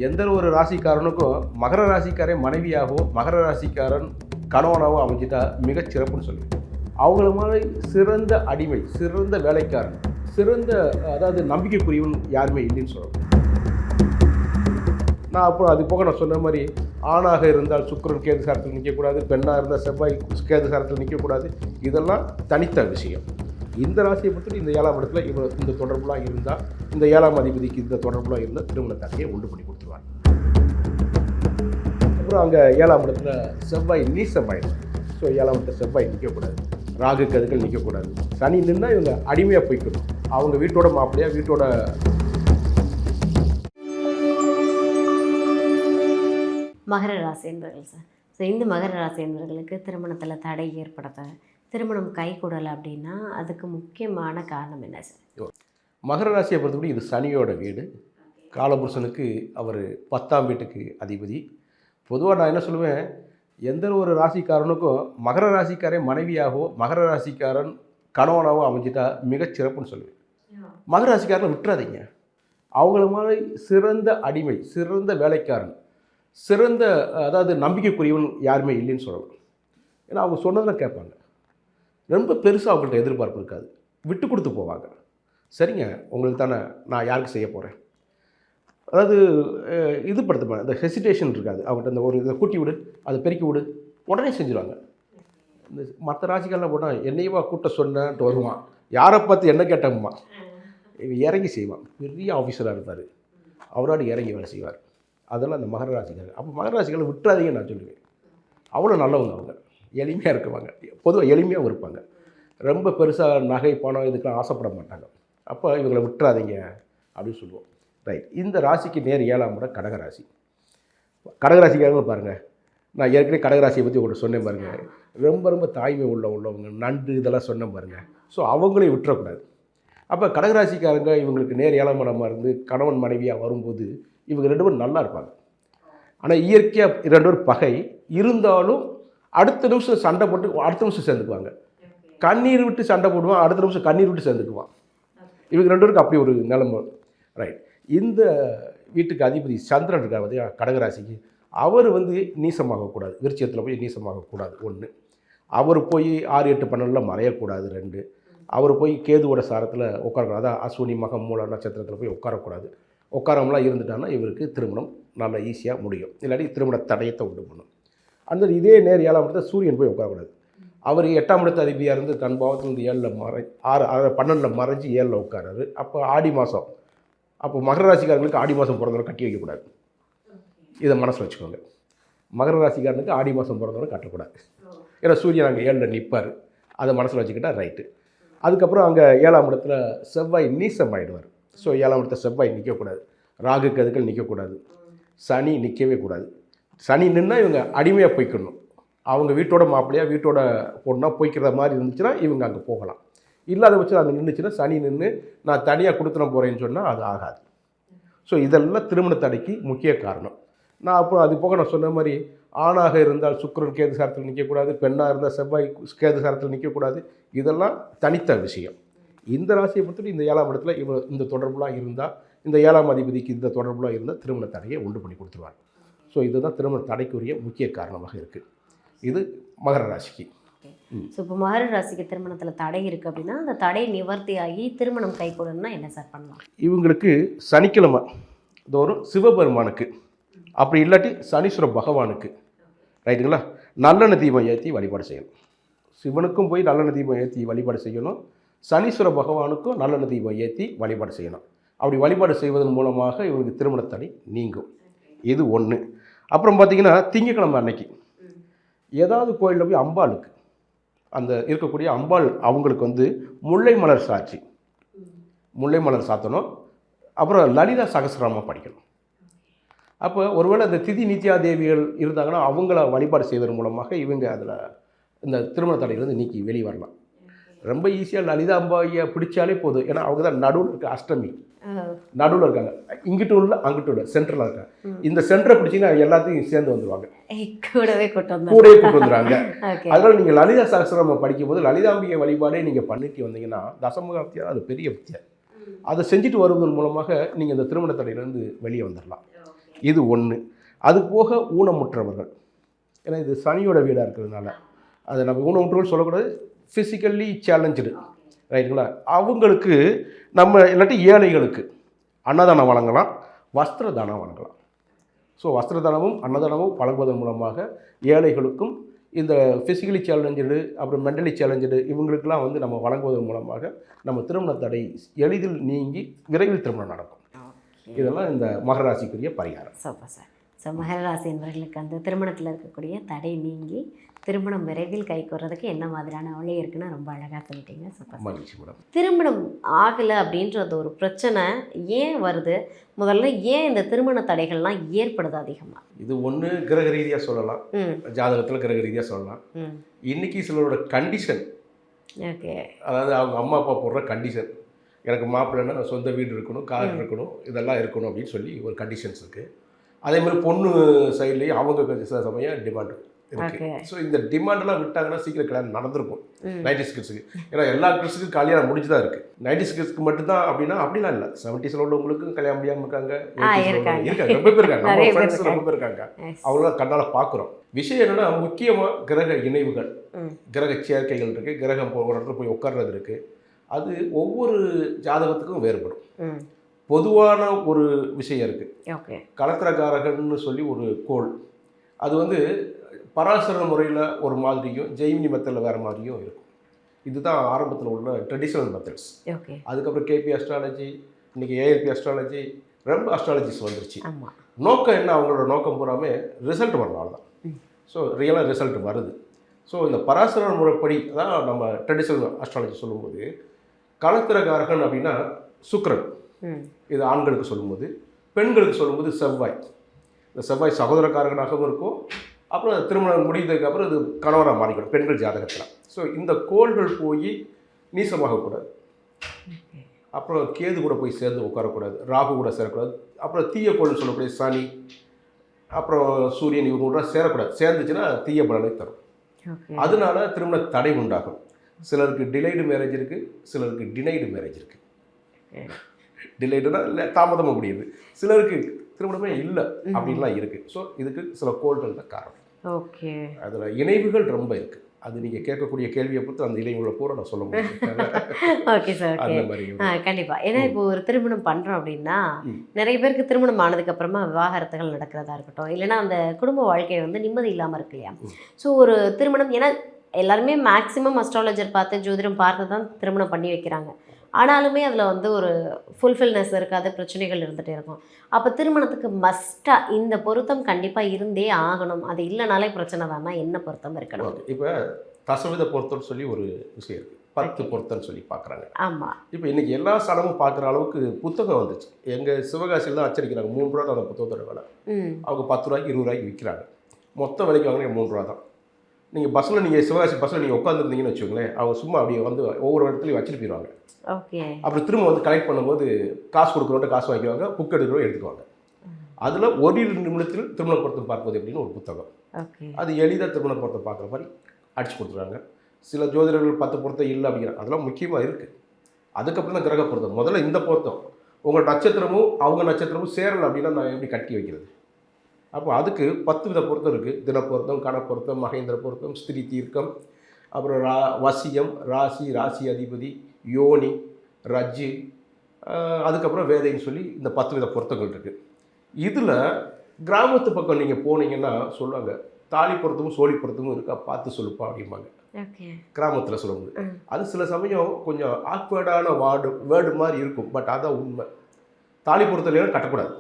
எந்த ஒரு ராசிக்காரனுக்கும் மகர ராசிக்காரன் மனைவியாகவோ மகர ராசிக்காரன் கணவனாகவோ அமைஞ்சிட்டா மிகச்சிறப்புன்னு சொல்லுவேன். அவங்கள மாதிரி சிறந்த அடிமை, சிறந்த வேலைக்காரன், சிறந்த அதாவது நம்பிக்கைக்குரியவன் யாருமே இல்லைன்னு சொல்லணும். நான் அப்புறம் அது போக நான் சொன்ன மாதிரி ஆணாக இருந்தால் சுக்கிரன் கேது சாரத்தில் நிற்கக்கூடாது, பெண்ணாக இருந்தால் செவ்வாய் கேது சாரத்தில் நிற்கக்கூடாது. இதெல்லாம் தனித்த விஷயம். இந்த ராசியை பொறுத்து இந்த 7ஆம் இடத்துல இந்த தொடர்புலாம் இருந்தால், இந்த 7ஆம் அதிபதிக்கு இந்த தொடர்புலாம் இருந்தால் திருமண தடையை உண்டு பண்ணி கொடுத்துருவாங்க. அப்புறம் அங்கே 7ஆம் இடத்துல செவ்வாய் நீசமாயிடும். ஸோ 7ஆம் இடத்துல செவ்வாய் நிற்கக்கூடாது, ராகு கதுக்கள் நிற்கக்கூடாது. சனி நின்னா இவங்க அடிமையாக போய்க்கணும். அவங்க வீட்டோட மாப்பிள்ளையா வீட்டோட மகர ராசி என்பவர்கள் சார். ஸோ இந்த மகர ராசி என்பவர்களுக்கு திருமணத்தில் தடை ஏற்படுத்த, திருமணம் கைகூடலை அப்படின்னா அதுக்கு முக்கியமான காரணம் என்ன சார்? மகர ராசியை பொறுத்தபடி இது சனியோட வீடு. காலபுருஷனுக்கு அவர் 10ஆம் வீட்டுக்கு அதிபதி. பொதுவாக நான் என்ன சொல்லுவேன், எந்த ஒரு ராசிக்காரனுக்கும் மகர ராசிக்காரன் மனைவியாகவோ மகர ராசிக்காரன் கணவனாகவோ அமைஞ்சிட்டா மிகச்சிறப்புன்னு சொல்லுவேன். மகர ராசிக்காரனை விட்டுறாதீங்க. அவங்கள மாதிரி சிறந்த அடிமை, சிறந்த வேலைக்காரன், சிறந்த அதாவது நம்பிக்கைக்குரியவன் யாருமே இல்லைன்னு சொல்லலாம். ஏன்னா அவங்க சொன்னதெல்லாம் கேட்பாங்க. ரொம்ப பெருசாக அவங்கள்ட்ட எதிர்பார்ப்பு இருக்காது. விட்டு கொடுத்து போவாங்க. சரிங்க, உங்களுக்கு தானே, நான் யாருக்கு செய்ய போகிறேன், அதாவது இது படுத்துப்பேன். இந்த ஹெசிடேஷன் இருக்காது அவங்கள்ட்ட. இந்த ஒரு இதை கூட்டி விடு, அதை பெருக்கி விடு, உடனே செஞ்சுருவாங்க. இந்த மற்ற ராசிகள்லாம் போட்டால் என்னையவா கூட்ட சொன்னேன்ட்டு வருவான். யாரை பார்த்து என்ன கேட்டோம்மா, இறங்கி செய்வான். பெரிய ஆஃபீஸராக இருப்பார், அவரோட இறங்கி வேலை செய்வார். அதெல்லாம் அந்த மகர ராசிக்காரர். அப்போ மகர ராசிகளை விட்டுறாதீங்கன்னு நான் சொல்லுவேன். அவ்வளோ நல்லவங்க. அவங்க எளிமையாக இருக்குவாங்க, பொதுவாக எளிமையாகவும் இருப்பாங்க. ரொம்ப பெருசாக நகை பணம் இதுக்கெல்லாம் ஆசைப்பட மாட்டாங்க. அப்போ இவங்களை விட்டுறாதீங்க அப்படின்னு சொல்லுவோம். ரைட். இந்த ராசிக்கு நேர் 7ஆம் இடம் கடகராசி. கடகராசிக்காரங்க பாருங்கள், நான் ஏற்கனவே கடகராசியை பற்றி உங்கள்கிட்ட சொன்னேன் பாருங்கள். ரொம்ப ரொம்ப தாய்மை உள்ளவங்க, நண்டு இதெல்லாம் சொன்னேன் பாருங்கள். ஸோ அவங்களையும் விட்டுறக்கூடாது. அப்போ கடகராசிக்காரங்க இவங்களுக்கு நேர் 7ஆம் இடமாக இருந்து கணவன் மனைவியாக வரும்போது இவங்க 2 பேரும் நல்லா இருப்பாங்க. ஆனால் இயற்கையாக 2 பேர் பகை இருந்தாலும் அடுத்த நிமிஷம் சண்டை போட்டு அடுத்த நிமிஷம் சேர்ந்துக்குவாங்க. கண்ணீர் விட்டு சண்டை போடுவான், அடுத்த நிமிஷம் கண்ணீர் விட்டு சேர்ந்துக்குவான். இவங்க 2 பேருக்கு அப்படி ஒரு நிலைமை. ரைட். இந்த வீட்டுக்கு அதிபதி சந்திரன் இருக்கார் பார்த்தியா கடகராசிக்கு, அவர் நீசமாகக்கூடாது. விருச்சிகத்தில் போய் நீசமாகக்கூடாது 1. அவர் போய் 6, 8, 12 மறையக்கூடாது 2. அவர் போய் கேதுவோட சாரத்தில் உட்காரக்கூடாது. அதான் அஸ்வினி மகம் மூல நட்சத்திரத்தில் போய் உட்காரக்கூடாது. உட்காரமெல்லாம் இருந்துட்டான்னா இவருக்கு திருமணம் நல்லா ஈஸியாக முடியும். இல்லாட்டி திருமண தடயத்தை உண்டு பண்ணும். அந்த இதே நேர் 7ஆம் இடத்துல சூரியன் போய் உட்காரக்கூடாது. அவர் 8ஆம் இடத்து அதிபதியாக இருந்து தன் பாவத்தில் 7 12 மறைஞ்சி 7 உட்காராரு. அப்போ ஆடி மாதம், அப்போ மகர ராசிக்காரங்களுக்கு ஆடி மாதம் பிறந்தவரை கட்டி வைக்கக்கூடாது. இதை மனசில் வச்சுக்கோங்க. மகர ராசிக்காரனுக்கு ஆடி மாதம் பிறந்தவரை கட்டக்கூடாது. ஏன்னா சூரியன் அங்கே 7 நிற்பார். அதை மனசில் வச்சுக்கிட்டா ரைட்டு. அதுக்கப்புறம் அங்கே 7ஆம் இடத்துல செவ்வாய் நீசமாயிடுவார். ஸோ 7ஆம் இடத்துல செவ்வாய் நிற்கக்கூடாது, ராகு கதுக்கள் நிற்கக்கூடாது, சனி நிற்கவே கூடாது. சனி நின்னா இவங்க அடிமையாக போய்க்கணும். அவங்க வீட்டோட மாப்பிள்ளையாக வீட்டோட பொண்ணாக போய்க்கிற மாதிரி இருந்துச்சுன்னா இவங்க அங்கே போகலாம். இல்லாத பட்சம் அங்கே நின்றுச்சுன்னா சனி நின்று நான் தனியாக கொடுத்துன போகிறேன்னு சொன்னால் அது ஆகாது. ஸோ இதெல்லாம் திருமண தடைக்கு முக்கிய காரணம். நான் அப்புறம் அது போக நான் சொன்ன மாதிரி ஆணாக இருந்தால் சுக்கிரன் கேது சாரத்தில் நிற்கக்கூடாது, பெண்ணாக இருந்தால் செவ்வாய் கேது சாரத்தில் நிற்கக்கூடாது. இதெல்லாம் தனித்த விஷயம். இந்த ராசியை பொறுத்து இந்த 7ஆம் இடத்துல இந்த தொடர்புலாம் இருந்தால், இந்த 7ஆம் அதிபதிக்கு இந்த தொடர்புலாம் இருந்தால் திருமண தடையை உண்டு பண்ணி கொடுத்துருவாங்க. ஸோ இதுதான் திருமண தடைக்குரிய முக்கிய காரணமாக இருக்குது. இது மகர ராசிக்கு. ஸோ இப்போ மகர ராசிக்கு திருமணத்தில் தடை இருக்குது அப்படின்னா அந்த தடை நிவர்த்தியாகி திருமணம் கைகூடணும்னா என்ன சார் பண்ணலாம்? இவங்களுக்கு சனிக்கிழமை தோறும் சிவபெருமானுக்கு, அப்படி இல்லாட்டி சனீஸ்வர பகவானுக்கு, ரைட்டுங்களா, நல்லெண்ணெய் தீபம் ஏற்றி வழிபாடு செய்யணும். சிவனுக்கும் போய் நல்லெண்ணெய் தீபம் ஏற்றி வழிபாடு செய்யணும், சனீஸ்வர பகவானுக்கும் நல்லெண்ணெய் தீபம் ஏற்றி வழிபாடு செய்யணும். அப்படி வழிபாடு செய்வதன் மூலமாக இவங்களுக்கு திருமண தடை நீங்கும். இது 1. அப்புறம் பார்த்திங்கன்னா திங்கக்கிழமை அன்னைக்கு ஏதாவது கோயிலில் போய் அம்பாளுக்கு, அந்த இருக்கக்கூடிய அம்பாள் அவங்களுக்கு முல்லை மலர் சாட்சி, முல்லை மலர் சாத்தணும். அப்புறம் லலிதா சகஸ்ரநாமம் படிக்கணும். அப்போ ஒருவேளை அந்த திதி நித்யா தேவிகள் இருந்தாங்கன்னா அவங்கள வழிபாடு செய்வதன் மூலமாக இவங்க அதில் இந்த திருமண தடையிலேருந்து நீக்கி வெளியே வரலாம். ரொம்ப ஈஸியாக லலிதா அம்பாயை பிடிச்சாலே போதும். ஏன்னா அவங்க தான் நடுவில் இருக்க அஷ்டமி, நடுவில் இருக்காங்க. இங்கிட்டும் இல்லை அங்கிட்டும் இல்லை, சென்டரில் இருக்காங்க. இந்த சென்டரை பிடிச்சிங்கன்னா எல்லாத்தையும் சேர்ந்து வந்துடுவாங்க, கூடவே கூட்டு வந்துடுவாங்க. அதனால நீங்கள் லலிதா சகஸ்ரநாமம் படிக்கும் போது லலிதாம்பிகை வழிபாடே நீங்கள் பண்ணிட்டு வந்தீங்கன்னா தசமுகாப்தியாக அது பெரிய வித்தியை. அதை செஞ்சுட்டு வருவதன் மூலமாக நீங்கள் இந்த திருமண தடையிலேருந்து வெளியே வந்துடலாம். இது ஒன்று. அது போக ஊனமுற்றவர்கள், ஏன்னா இது சனியோட வீடாக இருக்கிறதுனால அதை நம்ம ஊனமுற்றவர்கள் சொல்லக்கூடாது, ஃபிசிக்கல்லி சேலஞ்சு, ரைட்டுங்களா? அவங்களுக்கு நம்ம இல்லாட்டி ஏழைகளுக்கு அன்னதானம் வழங்கலாம், வஸ்திர தானம் வழங்கலாம். ஸோ வஸ்திர தானமும் அன்னதானமும் வழங்குவதன் மூலமாக ஏழைகளுக்கும் இந்த ஃபிசிக்கலி சேலஞ்சடு அப்புறம் மென்டலி சேலஞ்சடு இவங்களுக்கெல்லாம் வந்து நம்ம வழங்குவதன் மூலமாக நம்ம திருமண தடை எளிதில் நீங்கி விரைவில் திருமணம் நடக்கும். இதெல்லாம் இந்த மகர ராசிக்குரிய பரிகாரம். Super sir. ஸோ மகர ராசி என்பவர்களுக்கு அந்த திருமணத்தில் இருக்கக்கூடிய தடை நீங்கி திருமணம் விரைவில் கைகூறதுக்கு என்ன மாதிரியான வழி இருக்குன்னு ரொம்ப அழகாக சொல்லிட்டீங்க. சூப்பர். மகிழ்ச்சி மேடம். திருமணம் ஆகலை அப்படின்றது ஒரு பிரச்சனை ஏன் வருது, முதல்ல ஏன் இந்த திருமண தடைகள்லாம் ஏற்படுது அதிகமாக? இது ஒன்று கிரக ரீதியாக சொல்லலாம், ஜாதகத்தில் கிரக ரீதியாக சொல்லலாம். இன்றைக்கி சிலரோட கண்டிஷன், ஓகே, அதாவது அவங்க அம்மா அப்பா போடுற கண்டிஷன், எனக்கு மாப்பிள்ளைன்னா சொந்த வீடு இருக்கணும், கார் இருக்கணும், இதெல்லாம் இருக்கணும் அப்படின்னு சொல்லி ஒரு கண்டிஷன்ஸ் இருக்குது. அதே மாதிரி பொண்ணு சைட்லேயும் அவங்க சில சமயம் டிமாண்ட் இருக்கு. ஸோ இந்த டிமாண்டெல்லாம் விட்டாங்கன்னா சீக்கிரம் கல்யாணம் நடந்திருக்கும் 90s கிட்ஸுக்கு. ஏன்னா எல்லா கிட்ஸுக்கும் கல்யாணம் முடிஞ்சு தான் இருக்குது. 90s கிட்ஸ்க்கு மட்டும்தான் அப்படின்னா அப்படிலாம் இல்லை. 70s உள்ளவங்களுக்கும் கல்யாணம் முடியாமல் இருக்காங்க, இருக்காங்க, ரொம்ப பேர் இருக்காங்க, நம்ம ஃப்ரெண்ட்ஸ் ரொம்ப பேர் இருக்காங்க. அவங்களாம் கண்ணால் பார்க்குறோம். விஷயம் என்னென்னா முக்கியமாக கிரக இணைவுகள், கிரக சேர்க்கைகள் இருக்குது, கிரகம் ஒரு இடத்துல போய் உட்கார்றது இருக்குது. அது ஒவ்வொரு ஜாதகத்துக்கும் வேறுபடும். பொதுவான ஒரு விஷயம் இருக்குது. கலத்திரகாரகன்னு சொல்லி ஒரு கோள், அது வந்து பராசர முறையில் ஒரு மாதிரியும் ஜெய்மினி மெத்தடில் வேறு மாதிரியும் இருக்கும். இதுதான் ஆரம்பத்தில் உள்ள ட்ரெடிஷ்னல் மெத்தட்ஸ். அதுக்கப்புறம் கேபி அஸ்ட்ராலஜி, இன்றைக்கி ஏஎல்பி அஸ்ட்ராலஜி, ரொம்ப அஸ்ட்ராலஜிஸ் வந்துருச்சு. நோக்கம் என்ன, அவங்களோட நோக்கம் பூராமே ரிசல்ட் வரனால தான். ஸோ ரியலாக ரிசல்ட் வருது. ஸோ இந்த பராசர முறைப்படி தான் நம்ம ட்ரெடிஷ்னல் அஸ்ட்ராலஜி சொல்லும்போது கலத்திரகாரகன் அப்படின்னா சுக்கிரன், இது ஆண்களுக்கு சொல்லும்போது. பெண்களுக்கு சொல்லும்போது செவ்வாய். இந்த செவ்வாய் சகோதரக்காரகனாகவும் இருக்கும். அப்புறம் திருமணம் முடிந்ததுக்கு அப்புறம் இது கணவராக மாறிக்கணும் பெண்கள் ஜாதகத்தில். ஸோ இந்த கோள்கள் போய் நீசமாகக்கூடாது, அப்புறம் கேது கூட போய் சேர்ந்து உட்காரக்கூடாது, ராகு கூட சேரக்கூடாது, அப்புறம் தீய கோள்னு சொல்லக்கூடிய சனி, அப்புறம் சூரியன், இவங்க கூட சேரக்கூடாது. சேர்ந்துச்சுன்னா தீய பலனை தரும். அதனால திருமண தடை உண்டாகும். சிலருக்கு டிலைடு மேரேஜ் இருக்குது, சிலருக்கு டினைடு மேரேஜ் இருக்குது. டிலேடுனா இல்லை, தாமதமாக முடியுது. சிலருக்கு திருமணமே இல்லை அப்படின்லாம் இருக்குது. ஸோ இதுக்கு சில கோள்கள் தான் காரணம். ஓகே, அதில் இணைவுகள் ரொம்ப இருக்குது. அது நீங்கள் கேட்கக்கூடிய கேள்வியை பொறுத்து அந்த இணைவுகளை பூரா நான் சொல்ல முடியும். ஓகே சார், அந்த மாதிரி கண்டிப்பாக. ஏன்னா இப்போ ஒரு திருமணம் பண்ணுறோம் அப்படின்னா நிறைய பேருக்கு திருமணம் ஆனதுக்கப்புறமா விவாகரத்துகள் நடக்கிறதா இருக்கட்டும், இல்லைன்னா அந்த குடும்ப வாழ்க்கை வந்து நிம்மதி இல்லாமல் இருக்கு இல்லையா? ஸோ ஒரு திருமணம், ஏன்னா எல்லாருமே மேக்ஸிமம் அஸ்ட்ராலஜர் பார்த்து ஜோதிடம் பார்த்து தான் திருமணம் பண்ணி வைக்கிறாங்க. ஆனாலுமே அதில் வந்து ஒரு ஃபுல்ஃபில்னஸ் இருக்காது, பிரச்சனைகள் இருந்துகிட்டே இருக்கும். அப்போ திருமணத்துக்கு மஸ்ட்டாக இந்த பொருத்தம் கண்டிப்பாக இருந்தே ஆகணும், அது இல்லைனாலே பிரச்சனை தானா? என்ன பொருத்தம் இருக்கணும்? இப்போ தசவித பொருத்தம்னு சொல்லி ஒரு விஷயம் இருக்குது, 10 பொருத்தம்னு சொல்லி பார்க்குறாங்க. ஆமாம். இப்போ இன்றைக்கி எல்லா சடமும் பார்க்குற அளவுக்கு புத்தகம் வந்துச்சு. எங்கள் சிவகாசியில் தான் அச்சடிக்கிறாங்க. 3 ரூபா தான் அந்த புத்தகத்தோட விலை. அவங்க 10 ரூபாய்க்கு 20 ரூபாய்க்கு விற்கிறாங்க. மொத்த விலைக்கு வாங்கினா 3 ரூபா தான். நீங்கள் பஸ்ஸில், நீங்கள் சிவகாசி பஸ்ஸில் நீங்கள் உட்காந்துருந்தீங்கன்னு வச்சுக்கோங்களேன், அவங்க சும்மா அப்படியே வந்து ஒவ்வொரு இடத்துலையும் வச்சுட்டு போயிடுவாங்க. ஓகே. அப்புறம் திரும்ப வந்து கலெக்ட் பண்ணும்போது காசு கொடுக்குறவங்க காசு வாங்கிக்குவாங்க, புக் எடுக்கிறவங்க எடுத்துக்குவாங்க. அதில் 1 நிமிடத்தில் திருமண பொருத்தம் பார்ப்பது அப்படின்னு ஒரு புத்தகம். அது எளிதாக திருமண பொருத்தம் பார்க்குற மாதிரி அடிச்சு கொடுத்துருவாங்க. சில ஜோதிடர்கள் 10 பொருத்தம் இல்லை அப்படிங்கிறாங்க. அதெல்லாம் முக்கியமாக இருக்குது. அதுக்கப்புறம் தான் கிரக பொருத்தம். முதல்ல இந்த பொருத்தம், உங்கள் நட்சத்திரமும் அவங்க நட்சத்திரமும் சேரலை அப்படின்னா நான் எப்படி கட்டி வைக்கிறது? அப்போ அதுக்கு 10 வித பொருத்தம் இருக்குது. தினப்பொருத்தம், கணப்பொருத்தம், மகேந்திர பொருத்தம், ஸ்திரீ தீர்க்கம், அப்புறம் வசியம், ராசி, ராசி அதிபதி, யோனி, ரஜ்ஜு, அதுக்கப்புறம் வேதைன்னு சொல்லி இந்த 10 வித பொருத்தங்கள் இருக்குது. இதில் கிராமத்து பக்கம் நீங்கள் போனீங்கன்னா சொல்லுவாங்க, தாலி பொருத்தமும் சோழி பொருத்தமும் இருக்கா, பார்த்து சொல்லுப்பா அப்படிம்பாங்க. கிராமத்தில் சொல்லுவாங்க. அது சில சமயம் கொஞ்சம் ஆக்வர்டான வேர்டு மாதிரி இருக்கும், பட் அதான் உண்மை. தாலி பொருத்தம் கட்டக்கூடாது.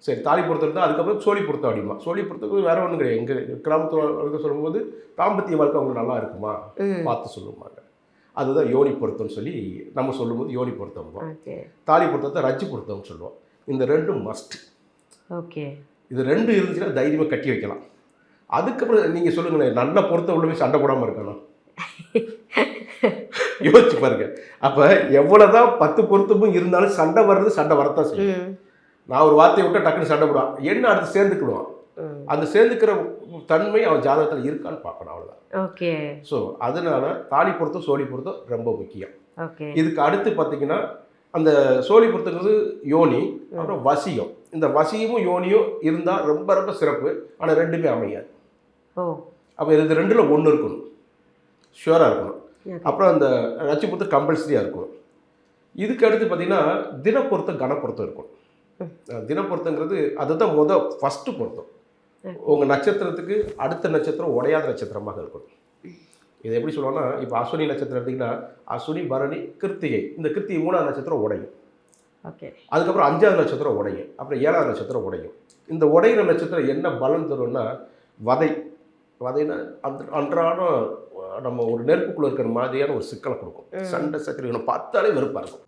சரி, தாலி பொருத்தம் தான். அதுக்கப்புறம் சோழி பொருத்தம் அப்படிமா. சோழி பொருத்தத்துக்கு வேறு ஒன்றும் கிடையாது. எங்கள் கிராமத்து சொல்லும்போது தாம்பத்திய வாழ்க்கை அவங்களுக்கு நல்லா இருக்குமா பார்த்து சொல்லுவாங்க. அதுதான் யோனி பொருத்தம்னு சொல்லி நம்ம சொல்லும்போது யோனி பொருத்தம். தாலி பொருத்தத்தை ரஜ்ஜு பொருத்தம்னு சொல்லுவோம். இந்த 2 மஸ்ட். ஓகே. இது 2 இருந்துச்சுன்னா தைரியமாக கட்டி வைக்கலாம். அதுக்கப்புறம் நீங்கள் சொல்லுங்களேன், நல்ல பொருத்தம் உள்ள போய் சண்டை போடாமல் இருக்கணும். யோசிச்சு பாருங்க. அப்போ எவ்வளோதான் 10 பொருத்தமும் இருந்தாலும் சண்டை வர்றது சண்டை வரத்தான் செய்யும். நான் ஒரு வார்த்தையை விட்டால் டக்குன்னு சண்டை போடுவான், என்ன அடுத்து சேர்ந்துக்கிடுவான். அந்த சேர்ந்துக்கிற தன்மை அவன் ஜாதகத்தில் இருக்கான்னு பார்க்கணும், அவ்வளோதான். ஓகே. ஸோ அதனால தாலி பொருத்தம் சோழி பொருத்தம் ரொம்ப முக்கியம். ஓகே. இதுக்கு அடுத்து பார்த்தீங்கன்னா அந்த சோழி பொருத்தங்கிறது யோனி, அப்புறம் வசியம். இந்த வசியமும் யோனியும் இருந்தால் ரொம்ப ரொம்ப சிறப்பு. ஆனால் ரெண்டுமே அமையாது. ஓ. அப்போ இது ரெண்டில் ஒன்று இருக்கணும், ஷுவராக இருக்கணும். Okay. அப்புறம் அந்த நட்சத்திரம் கம்பல்சரியாக இருக்கணும். இதுக்கு அடுத்து பார்த்தீங்கன்னா தினப்பொருத்தம் கணப்பொருத்தம் இருக்கும். தினப்பொருத்தங்கிறது அதுதான் ஃபஸ்ட்டு பொருத்தம். உங்கள் நட்சத்திரத்துக்கு அடுத்த நட்சத்திரம் உடையாத நட்சத்திரமாக இருக்கணும். இதை எப்படி சொல்லுவாங்கன்னா, இப்போ அஸ்வினி நட்சத்திரம் எடுத்திங்கன்னா அஸ்வினி, பரணி, கிருத்திகை. இந்த கிருத்திகை 3ஆவது நட்சத்திரம் உடையும். ஓகே. அதுக்கப்புறம் 5ஆவது நட்சத்திரம் உடையும். அப்புறம் 7ஆவது நட்சத்திரம் உடையும். இந்த உடையிற நட்சத்திரம் என்ன பலன் தரும்னா, வதைனா அன்றாடம் நம்ம ஒரு நெருப்புக்குள்ளே இருக்கிற மாதிரியான ஒரு சிக்கலை கொடுக்கும். சண்டை சச்சரவுகளை பார்த்தாலே வெறுப்பாக இருக்கும்.